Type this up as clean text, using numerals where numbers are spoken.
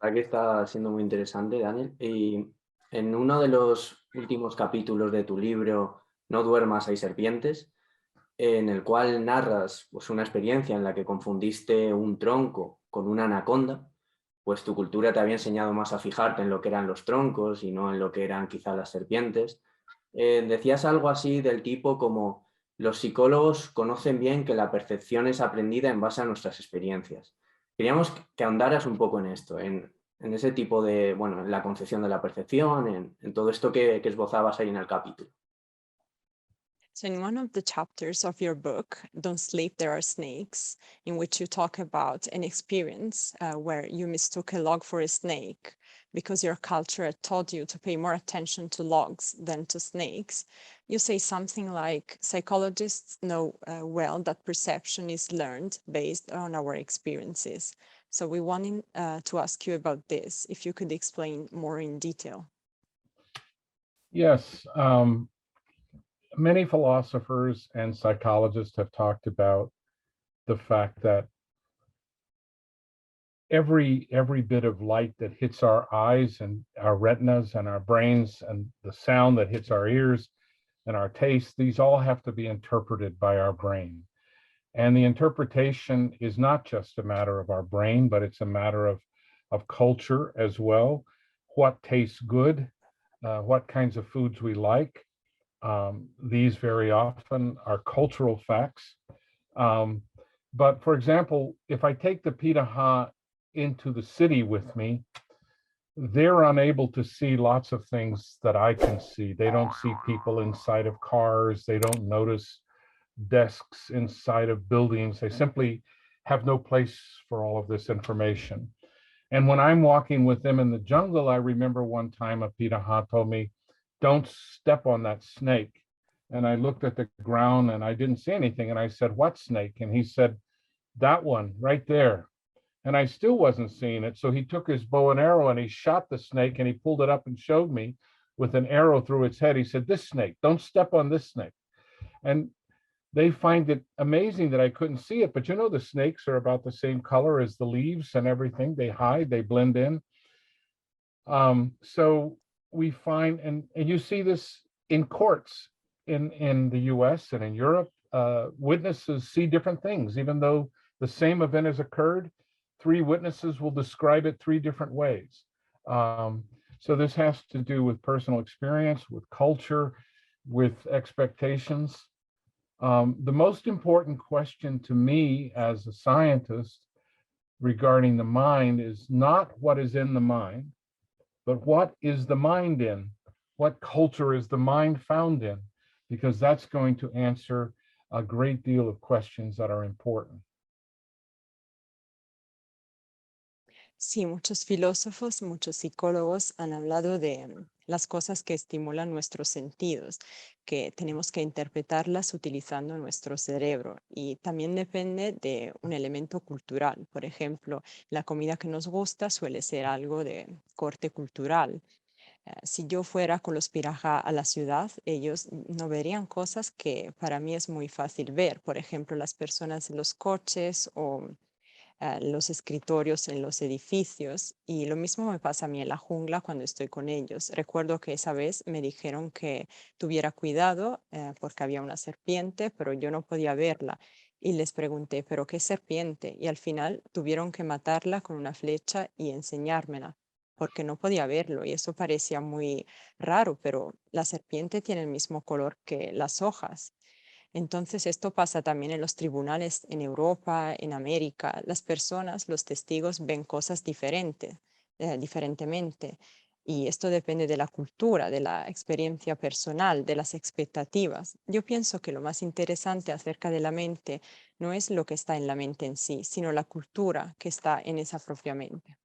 Aquí está siendo muy interesante, Daniel. Y en uno de los últimos capítulos de tu libro, No duermas, hay serpientes, en el cual narras pues, una experiencia en la que confundiste un tronco con una anaconda, pues tu cultura te había enseñado más a fijarte en lo que eran los troncos y no en lo que eran quizá las serpientes. Decías algo así del tipo como los psicólogos conocen bien que la percepción es aprendida en base a nuestras experiencias. Queríamos que ahondaras un poco en esto, en ese tipo de, bueno, en la concepción de la percepción, en todo esto que esbozabas ahí en el capítulo. So in one of the chapters of your book, Don't Sleep, There Are Snakes, in which you talk about an experience where you mistook a log for a snake because your culture had taught you to pay more attention to logs than to snakes, you say something like, psychologists know well that perception is learned based on our experiences. So we wanted to ask you about this, if you could explain more in detail. Yes. Many philosophers and psychologists have talked about the fact that every bit of light that hits our eyes and our retinas and our brains, and the sound that hits our ears and our taste, these all have to be interpreted by our brain. And the interpretation is not just a matter of our brain, but it's a matter of culture as well. What tastes good, what kinds of foods we like. These very often are cultural facts. But for example, if I take the Pirahã into the city with me, they're unable to see lots of things that I can see. They don't see people inside of cars. They don't notice desks inside of buildings. They simply have no place for all of this information. And when I'm walking with them in the jungle, I remember one time a Pirahã told me, don't step on that snake. And I looked at the ground and I didn't see anything. And I said, what snake? And he said, that one right there. And I still wasn't seeing it. So he took his bow and arrow and he shot the snake and he pulled it up and showed me with an arrow through its head. He said, this snake, don't step on this snake. And they find it amazing that I couldn't see it. But you know, the snakes are about the same color as the leaves and everything. They hide, they blend in. So we find, and you see this in courts in the US and in Europe, witnesses see different things, even though the same event has occurred, 3 witnesses will describe it 3 different ways. So this has to do with personal experience, with culture, with expectations. The most important question to me as a scientist regarding the mind is not what is in the mind, but what is the mind in? What culture is the mind found in? Because that's going to answer a great deal of questions that are important. Sí, muchos filósofos, muchos psicólogos han hablado de las cosas que estimulan nuestros sentidos, que tenemos que interpretarlas utilizando nuestro cerebro. Y también depende de un elemento cultural. Por ejemplo, la comida que nos gusta suele ser algo de corte cultural. Si yo fuera con los Pirahã a la ciudad, ellos no verían cosas que para mí es muy fácil ver. Por ejemplo, las personas en los coches o los escritorios en los edificios, y lo mismo me pasa a mí en la jungla cuando estoy con ellos. Recuerdo que esa vez me dijeron que tuviera cuidado porque había una serpiente, pero yo no podía verla. Y les pregunté, ¿pero qué serpiente? Y al final tuvieron que matarla con una flecha y enseñármela, porque no podía verlo. Y eso parecía muy raro, pero la serpiente tiene el mismo color que las hojas. Entonces, esto pasa también en los tribunales en Europa, en América. Las personas, los testigos ven cosas diferentemente. Y esto depende de la cultura, de la experiencia personal, de las expectativas. Yo pienso que lo más interesante acerca de la mente no es lo que está en la mente en sí, sino la cultura que está en esa propia mente.